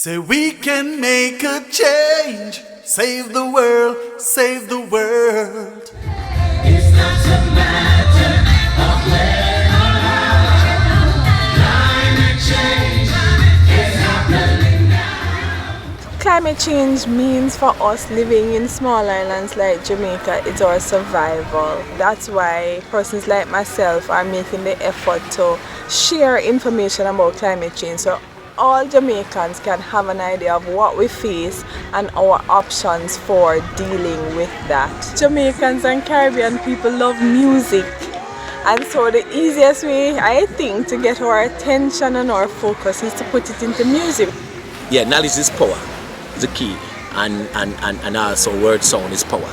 Say we can make a change, save the world, save the world. It's not a matter of when or how. Climate change is happening now. Climate change means for us living in small islands like Jamaica, it's our survival. That's why persons like myself are making the effort to share information about climate change, so all Jamaicans can have an idea of what we face and our options for dealing with that. Jamaicans and Caribbean people love music, and so the easiest way, I think, to get our attention and our focus is to put it into music. Yeah, knowledge is power, is the key, and also word sound is power.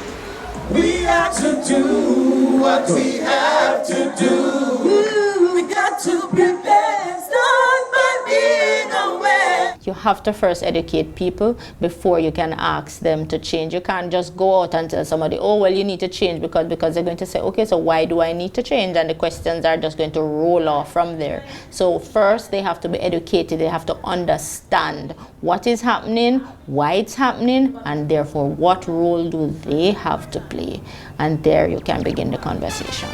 We got to do what we have to do. We got to prepare, start by being aware. You have to first educate people before you can ask them to change. You can't just go out and tell somebody, oh, well, you need to change because they're going to say, okay, so why do I need to change? And the questions are just going to roll off from there. So first, they have to be educated. They have to understand what is happening, why it's happening, and therefore what role do they have to play. And there you can begin the conversation.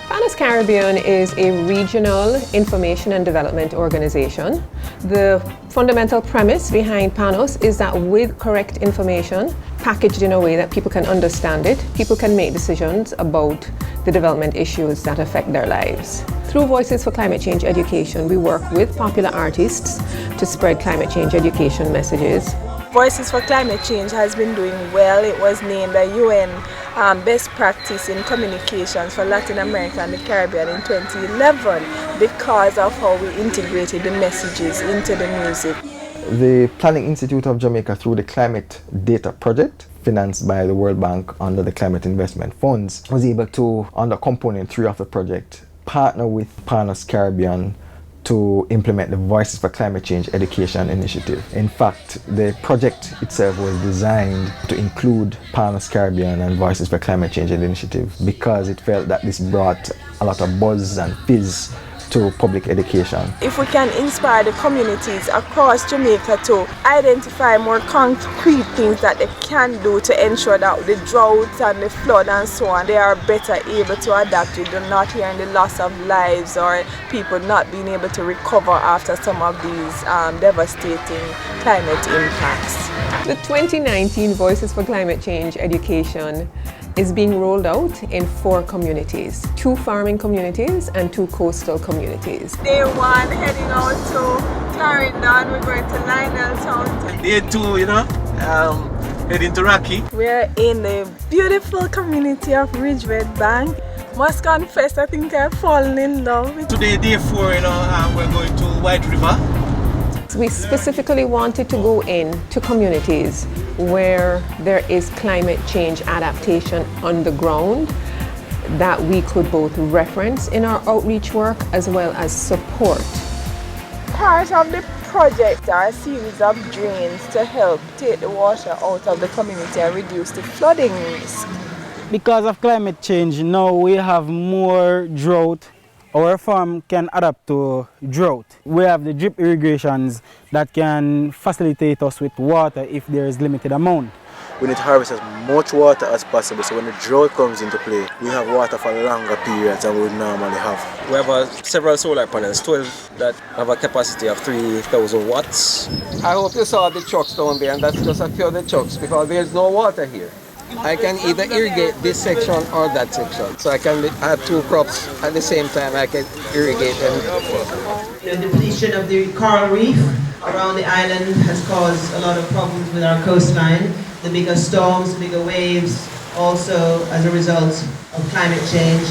Panos Caribbean is a regional information and development organization. The fundamental premise behind Panos is that with correct information, packaged in a way that people can understand it, people can make decisions about the development issues that affect their lives. Through Voices for Climate Change Education, we work with popular artists to spread climate change education messages. Voices for Climate Change has been doing well. It was named a UN Best Practice in Communications for Latin America and the Caribbean in 2011 because of how we integrated the messages into the music. The Planning Institute of Jamaica, through the Climate Data Project, financed by the World Bank under the Climate Investment Funds, was able to, under Component 3 of the project, partner with Panos Caribbean to implement the Voices for Climate Change Education Initiative. In fact, the project itself was designed to include Panos Caribbean and Voices for Climate Change Initiative because it felt that this brought a lot of buzz and fizz to public education. If we can inspire the communities across Jamaica to identify more concrete things that they can do to ensure that the droughts and the flood and so on, they are better able to adapt. We do not hear the loss of lives or people not being able to recover after some of these devastating climate impacts. The 2019 Voices for Climate Change Education is being rolled out in 4 communities, 2 farming communities and 2 coastal communities. Day 1, heading out to Clarendon, we're going to Lioneltown. Day 2, heading to Rocky. We're in the beautiful community of Ridgeway Bank. Must confess, I think I've fallen in love with Today, day 4, we're going to White River. We specifically wanted to go in to communities where there is climate change adaptation on the ground that we could both reference in our outreach work as well as support. Part of the project are a series of drains to help take the water out of the community and reduce the flooding risk. Because of climate change, now we have more drought. Our farm can adapt to drought. We have the drip irrigations that can facilitate us with water if there is limited amount. We need to harvest as much water as possible, so when the drought comes into play, we have water for longer periods than we would normally have. We have several solar panels, 12 that have a capacity of 3,000 watts. I hope you saw the trucks down there, and that's just a few of the trucks because there's no water here. I can either irrigate this section or that section. So I can have 2 crops at the same time. I can irrigate them. The depletion of the coral reef around the island has caused a lot of problems with our coastline. The bigger storms, the bigger waves, also as a result of climate change,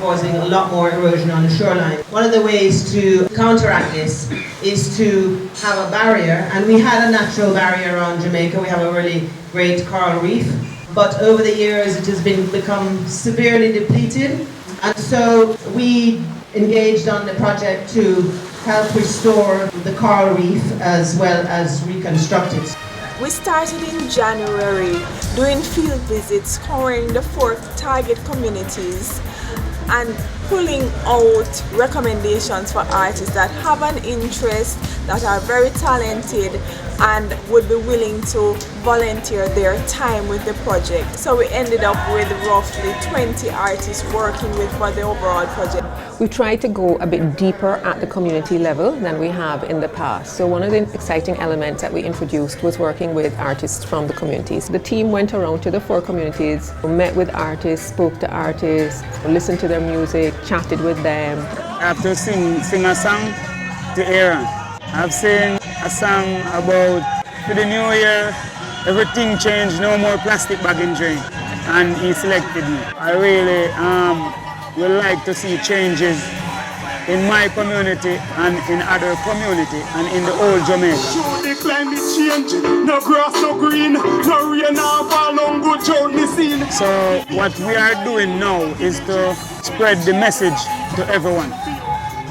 causing a lot more erosion on the shoreline. One of the ways to counteract this is to have a barrier, and we had a natural barrier around Jamaica. We have a really great coral reef. But over the years it has become severely depleted, and so we engaged on the project to help restore the coral reef as well as reconstruct it. We started in January doing field visits covering the 4 target communities, and pulling out recommendations for artists that have an interest, that are very talented, and would be willing to volunteer their time with the project. So we ended up with roughly 20 artists working with for the overall project. We tried to go a bit deeper at the community level than we have in the past. So one of the exciting elements that we introduced was working with artists from the communities. The team went around to the 4 communities, met with artists, spoke to artists, listened to their music, chatted with them. I have to sing a song to Aaron. I've sing a song about for the new year, everything changed, no more plastic bag in drain. And he selected me. I really would like to see changes in my community and in other community and in the whole Jamaica. Show the climate change, no grass, no green, no rain, no fall, no good job missing. So what we are doing now is to spread the message to everyone.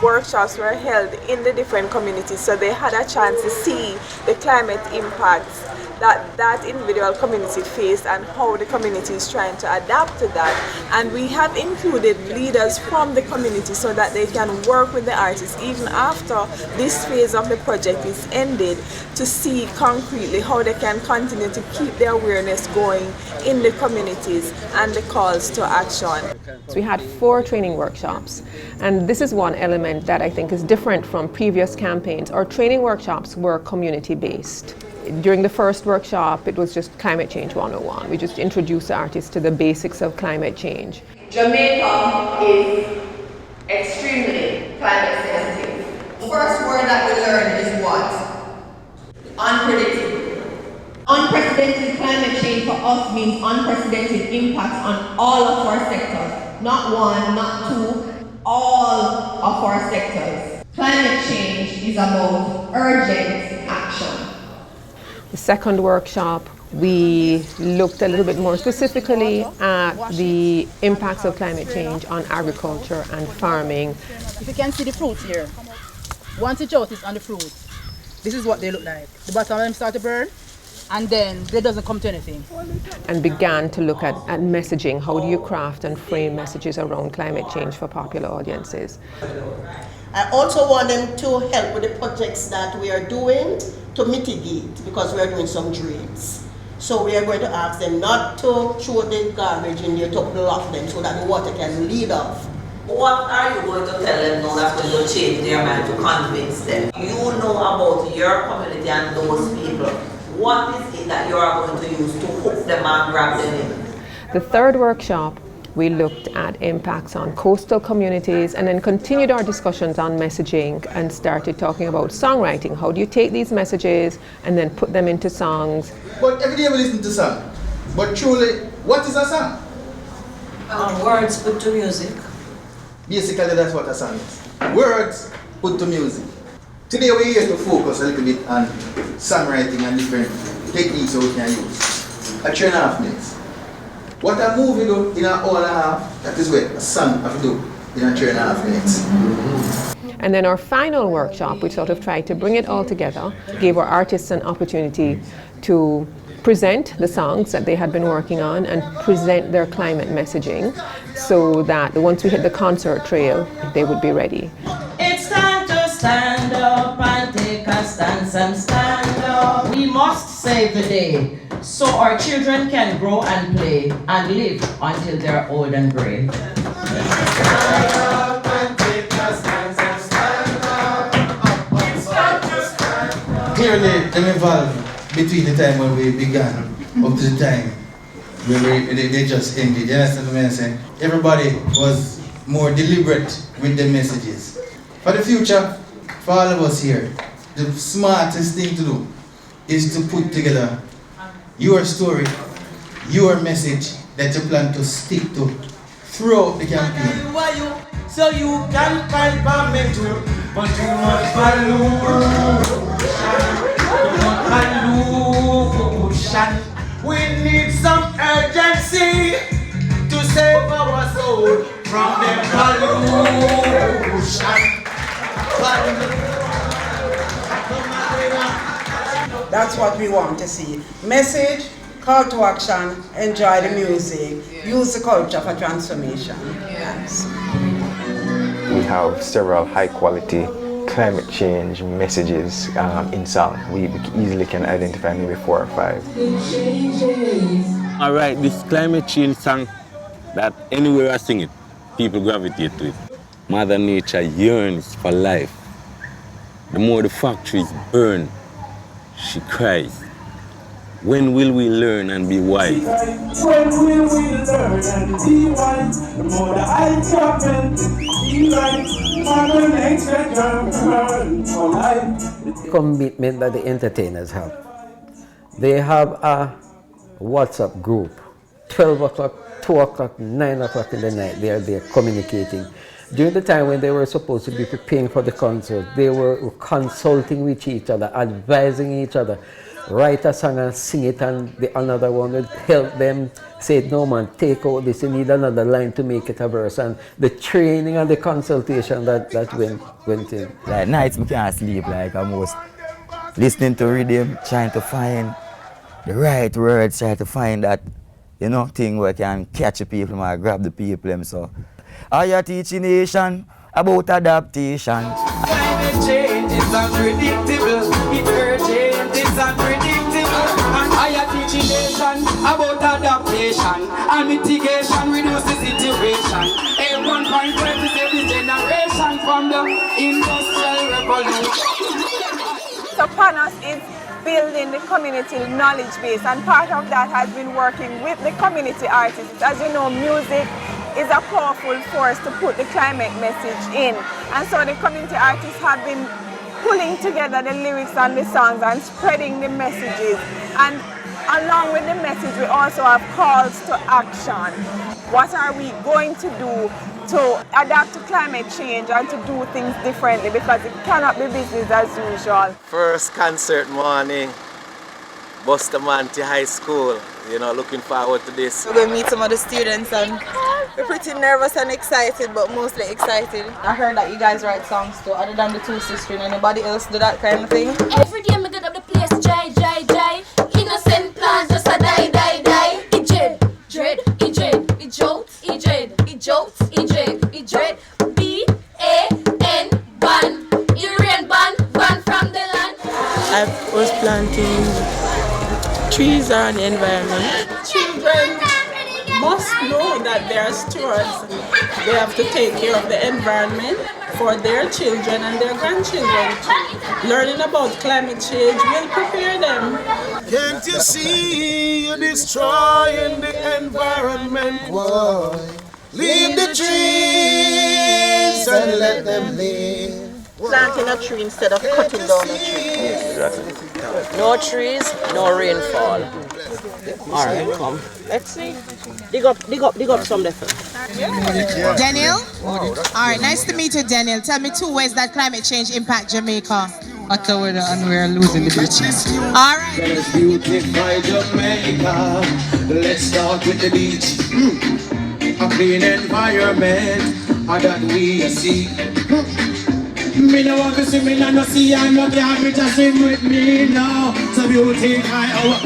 Workshops were held in the different communities, so they had a chance to see the climate impacts that individual community faced and how the community is trying to adapt to that. And we have included leaders from the community so that they can work with the artists even after this phase of the project is ended, to see concretely how they can continue to keep the awareness going in the communities and the calls to action. So we had 4 training workshops, and this is one element that I think is different from previous campaigns. Our training workshops were community-based. During the first workshop, it was just Climate Change 101. We just introduced the artists to the basics of climate change. Jamaica is extremely climate sensitive. The first word that we learned is what? Unpredictable. Unprecedented climate change for us means unprecedented impacts on all of our sectors. Not one, not two, all of our sectors. Climate change is about urgent action. The second workshop, we looked a little bit more specifically at the impacts of climate change on agriculture and farming. If you can see the fruits here, once the drought is on the fruit, this is what they look like. The bottom of them start to burn, and then they doesn't come to anything. And began to look at messaging. How do you craft and frame messages around climate change for popular audiences? I also want them to help with the projects that we are doing to mitigate, because we are doing some drains. So we are going to ask them not to throw the garbage in there, to block them so that the water can lead off. What are you going to tell them now that's going to change their mind, to convince them? You know about your community and those people. What is it that you are going to use to hook them and grab them in? The third workshop, we looked at impacts on coastal communities and then continued our discussions on messaging and started talking about songwriting. How do you take these messages and then put them into songs? But every day we listen to song. But truly, what is a song? Words put to music. Basically, that's what a song is. Words put to music. Today we're here to focus a little bit on songwriting and different techniques that we can use. A 3.5 minutes. What a movie do in an hour and a half, that is what a song have to do in a 3.5 minutes. And then our final workshop, we sort of tried to bring it all together, gave our artists an opportunity to present the songs that they had been working on and present their climate messaging so that once we hit the concert trail, they would be ready. It's time to stand up and take a stance and stand up. We must save the day so our children can grow and play and live until they're old and gray. Stand up and take a stance and stand up. It's time to stand up. Clearly, them evolved between the time when we began up to the time when they just ended. You understand what I'm saying? Everybody was more deliberate with their messages. For the future, for all of us here, the smartest thing to do is to put together your story, your message that you plan to stick to throughout the campaign. So you can find permission, but you must follow. We need some urgency to save our soul from the pollution. That's what we want to see. Message, call to action, enjoy the music, use the culture for transformation. Yes. have several high-quality climate change messages in song. We easily can identify maybe 4 or 5. I write this climate change song that anywhere I sing it, people gravitate to it. Mother Nature yearns for life. The more the factories burn, she cries. When will we learn and be wise? When will we learn and be wise? The more the eyes open, be right. Mother Nature yearns for life. Commitment that the entertainers have. They have a WhatsApp group. 12 o'clock, 2 o'clock, 9 o'clock in the night, they are there communicating. During the time when they were supposed to be preparing for the concert, they were consulting with each other, advising each other. Write a song and sing it, and the another one would help them say, no man, take out this, you need another line to make it a verse. And the training and the consultation that went in. Like nights we can't sleep, like almost listening to rhythm, trying to find the right words, trying to find that, you know, thing where I can catch the people or grab the people. So I am teaching nation about adaptation. Climate change is unpredictable, it's urgent, it's unpredictable. And I am teaching nation about adaptation and mitigation, reduce the situation. A 1.27 generation from the industrial revolution. So Panos is building the community knowledge base, and part of that has been working with the community artists. As you know, music is a powerful force to put the climate message in. And so the community artists have been pulling together the lyrics and the songs and spreading the messages. And along with the message, we also have calls to action. What are we going to do to adapt to climate change and to do things differently, because it cannot be business as usual. First concert morning, Bustamante High School. You know, looking forward to this. We're going to meet some of the students and we're pretty nervous and excited, but mostly excited. I heard that you guys write songs too, other than the Two Sisters. Anybody else do that kind of thing? Every day I get up the place, dry. Innocent plans just a die. It dread, it jolts, it dread. B-A-N, ban, it rain ban from the land. I was planting trees around the environment. Children must know that they are stewards. They have to take care of the environment for their children and their grandchildren too. Learning about climate change will prepare them. Can't you see you're destroying the environment? Whoa. Leave the trees and let them live. Planting a tree instead of cutting down a tree. No trees, no rainfall. Alright, come. Let's see. Dig up some different. Daniel? Alright, nice to meet you, Daniel. Tell me 2 ways that climate change impact Jamaica. Hotter weather and we're losing the beaches. Alright. Let's beautify Jamaica. Let's start with the beach. A clean environment that we see. Me no want to see me no see and no can't be just sing with me now. So beautify our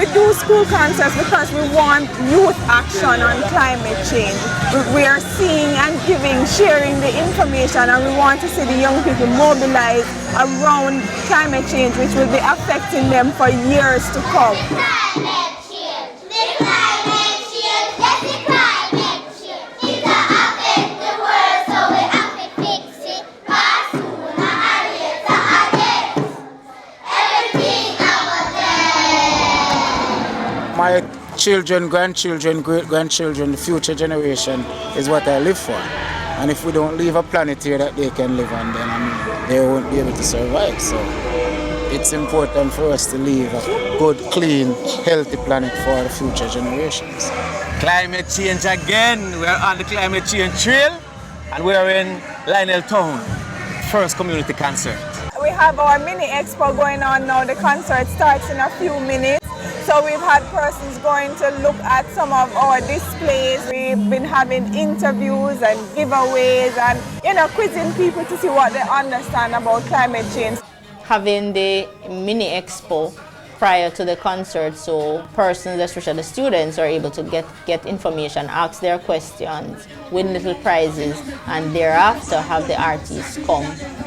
We do school concerts because we want youth action on climate change. We are seeing and giving, sharing the information, and we want to see the young people mobilize around climate change, which will be affecting them for years to come. My children, grandchildren, great-grandchildren, the future generation is what I live for. And if we don't leave a planet here that they can live on, then they won't be able to survive. So it's important for us to leave a good, clean, healthy planet for the future generations. Climate change again. We're on the climate change trail and we're in Lionel Town, first community concert. We have our mini expo going on now. The concert starts in a few minutes. So we've had persons going to look at some of our displays. We've been having interviews and giveaways and, quizzing people to see what they understand about climate change. Having the mini expo prior to the concert, so persons, especially the students, are able to get information, ask their questions, win little prizes, and thereafter have the artists come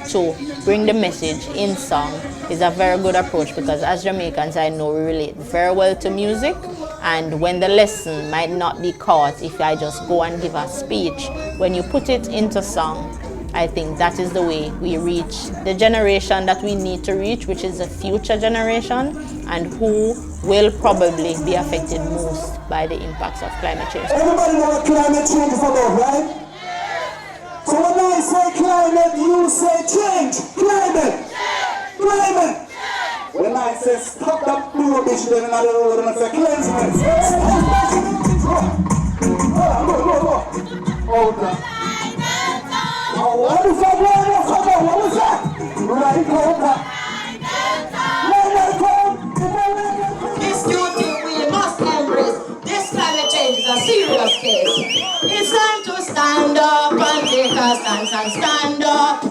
to bring the message in song. Is a very good approach, because as Jamaicans, I know we relate very well to music, and when the lesson might not be caught if I just go and give a speech, when you put it into song, I think that is the way we reach the generation that we need to reach, which is the future generation, and who will probably be affected most by the impacts of climate change. Everybody know what climate change is about, right? So when I say climate, you say change. Climate. Climate. When I say stop that rubbish, then I don't say cleansing. Hold on. What is that? What was that? Right over. This duty we must embrace. This climate change is a serious case. It's time to stand up and take a stance and stand up.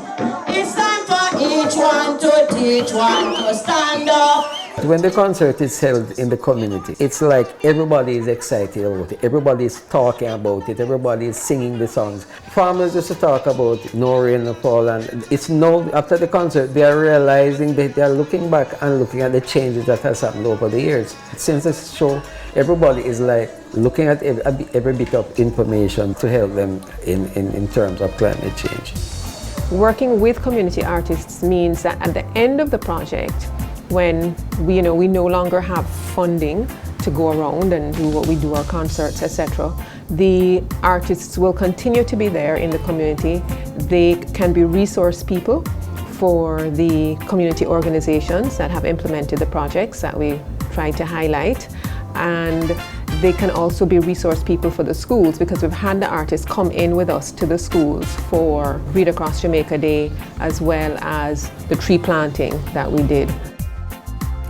It's time for each one to teach one to stand up. When the concert is held in the community, it's like everybody is excited about it, everybody is talking about it, everybody is singing the songs. Farmers used to talk about no rain, no fall, and it's now, after the concert, they are realizing that they are looking back and looking at the changes that has happened over the years. Since this show, everybody is like looking at every bit of information to help them in terms of climate change. Working with community artists means that at the end of the project, when we no longer have funding to go around and do what we do, our concerts, etc., the artists will continue to be there in the community. They can be resource people for the community organizations that have implemented the projects that we try to highlight, and they can also be resource people for the schools, because we've had the artists come in with us to the schools for Read Across Jamaica Day, as well as the tree planting that we did.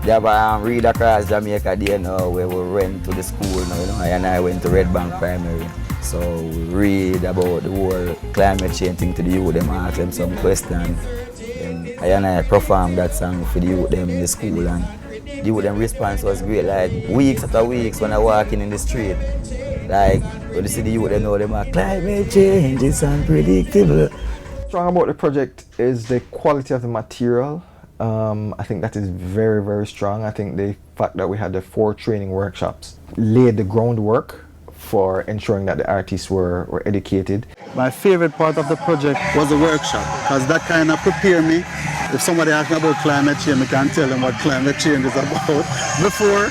They have a Read Across Jamaica Day now, where we went to the school now, and I went to Red Bank Primary. So we read about the whole climate change thing to the youth, them ask them some questions. And I performed that song for the youth them in the school, and the youth them response was great. Like weeks after weeks when I walking in the street, like when you see the youth them know them are climate change is unpredictable. Strong about the project is the quality of the material. I think that is very, very strong. I think the fact that we had the 4 training workshops laid the groundwork for ensuring that the artists were educated. My favorite part of the project was the workshop, because that kind of prepared me. If somebody asks me about climate change, I can tell them what climate change is about. Before,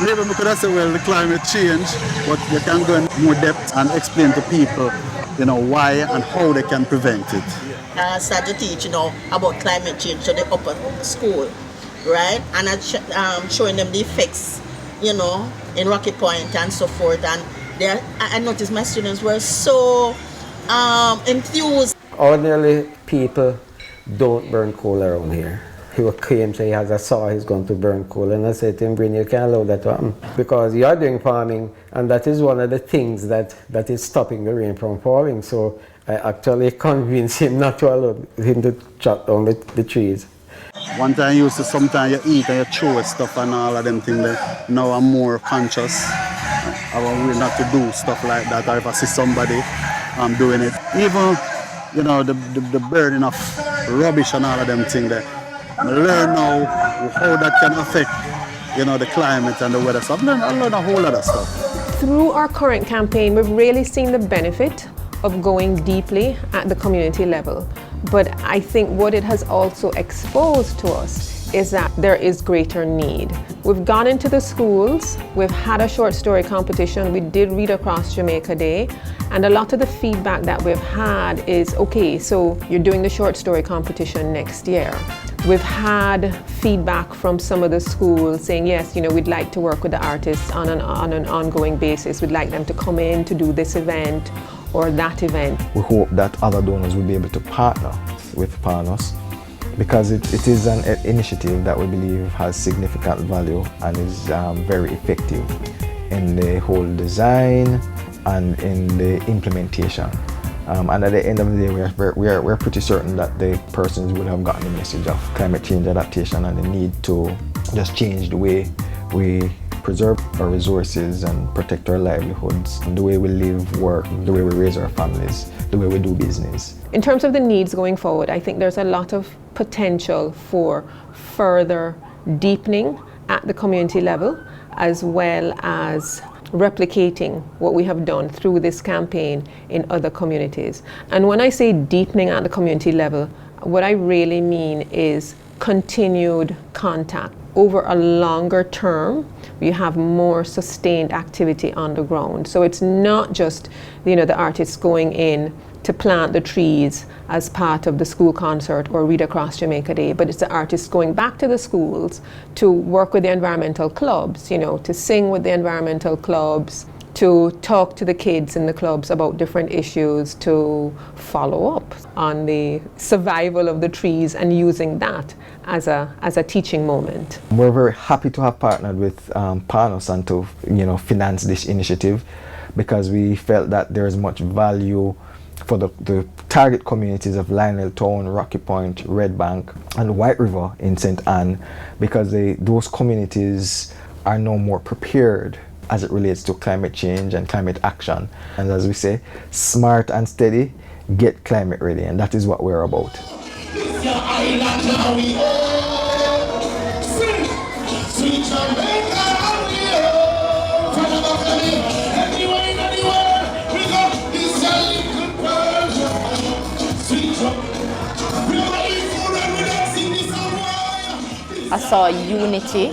maybe we could have said, well, the climate change, but we can go in more depth and explain to people, why and how they can prevent it. I started to teach, about climate change to the upper school, right? And I'm showing them the effects, in Rocky Point and so forth. And I noticed my students were so enthused. Ordinarily, people don't burn coal around here. He came, say he has a saw, he's going to burn coal. And I said to him, Bryn, you can't allow that to happen, because you are doing farming, and that is one of the things that is stopping the rain from falling. So I actually convinced him not to allow him to chop down the trees. One time you used to, sometimes you eat and you throw stuff and all of them things. Now I'm more conscious. I want not to do stuff like that, or if I see somebody doing it. Even, the burning of rubbish and all of them things there. I learn now how that can affect, the climate and the weather. So I learned a whole lot of stuff. Through our current campaign, we've really seen the benefit of going deeply at the community level. But I think what it has also exposed to us is that there is greater need. We've gone into the schools, we've had a short story competition, we did Read Across Jamaica Day, and a lot of the feedback that we've had is, okay, so you're doing the short story competition next year. We've had feedback from some of the schools saying, yes, we'd like to work with the artists on an ongoing basis. We'd like them to come in to do this event or that event. We hope that other donors will be able to partner with Panos, because it is an initiative that we believe has significant value and is very effective in the whole design and in the implementation. And at the end of the day, we're pretty certain that the persons would have gotten the message of climate change adaptation and the need to just change the way we preserve our resources and protect our livelihoods, and the way we live, work, the way we raise our families, the way we do business. In terms of the needs going forward, I think there's a lot of potential for further deepening at the community level, as well as replicating what we have done through this campaign in other communities. And when I say deepening at the community level, what I really mean is continued contact. Over a longer term, you have more sustained activity on the ground. So it's not just, the artists going in to plant the trees as part of the school concert or Read Across Jamaica Day, but it's the artists going back to the schools to work with the environmental clubs, to sing with the environmental clubs, to talk to the kids in the clubs about different issues, to follow up on the survival of the trees and using that as a teaching moment. We're very happy to have partnered with Panos and to finance this initiative, because we felt that there is much value for the target communities of Lionel Town, Rocky Point, Red Bank and White River in St. Anne, because those communities are now more prepared as it relates to climate change and climate action. And as we say, smart and steady, get climate ready, and that is what we're about. It's your island now we own. Sing, sweet Jamaica now we own. From the balcony, anywhere, we go. It's your little Persia. Sweet Jamaica. We don't eat food and we don't sing this song. I saw unity.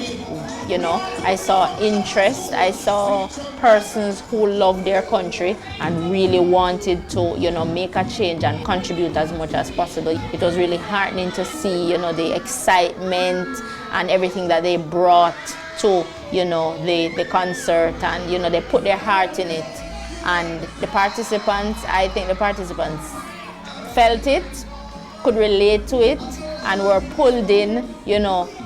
I saw interest, I saw persons who love their country and really wanted to, make a change and contribute as much as possible. It was really heartening to see, the excitement and everything that they brought to, the concert, and, they put their heart in it. And I think the participants felt it, could relate to it, and were pulled in,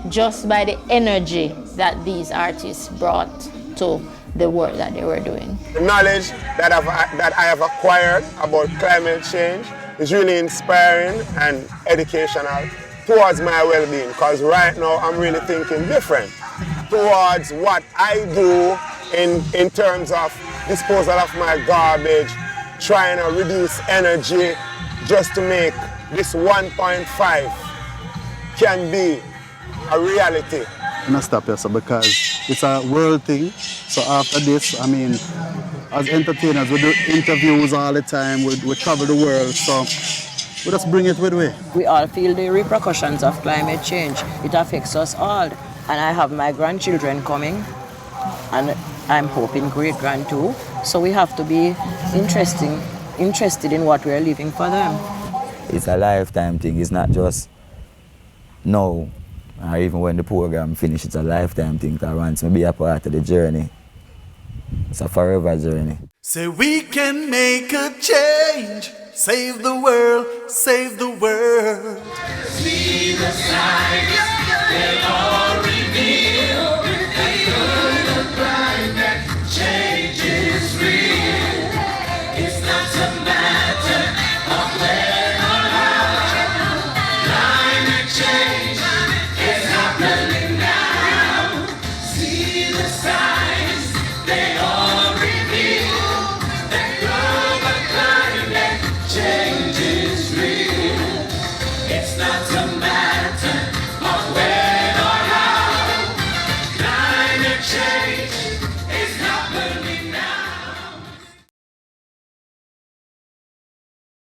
just by the energy that these artists brought to the work that they were doing. The knowledge that I have acquired about climate change is really inspiring and educational towards my well-being, because right now I'm really thinking different towards what I do in terms of disposal of my garbage, trying to reduce energy just to make this 1.5 can be a reality. I'm not stop here, so because it's a world thing. So after this, as entertainers, we do interviews all the time, we travel the world, so we just bring it with we. We all feel the repercussions of climate change. It affects us all. And I have my grandchildren coming, and I'm hoping great-grand too. So we have to be interested in what we're leaving for them. It's a lifetime thing, it's not just now, or even when the program finishes. It's a lifetime thing that wants me to be a part of the journey. It's a forever journey. Say we can make a change, save the world, save the world. See the sign.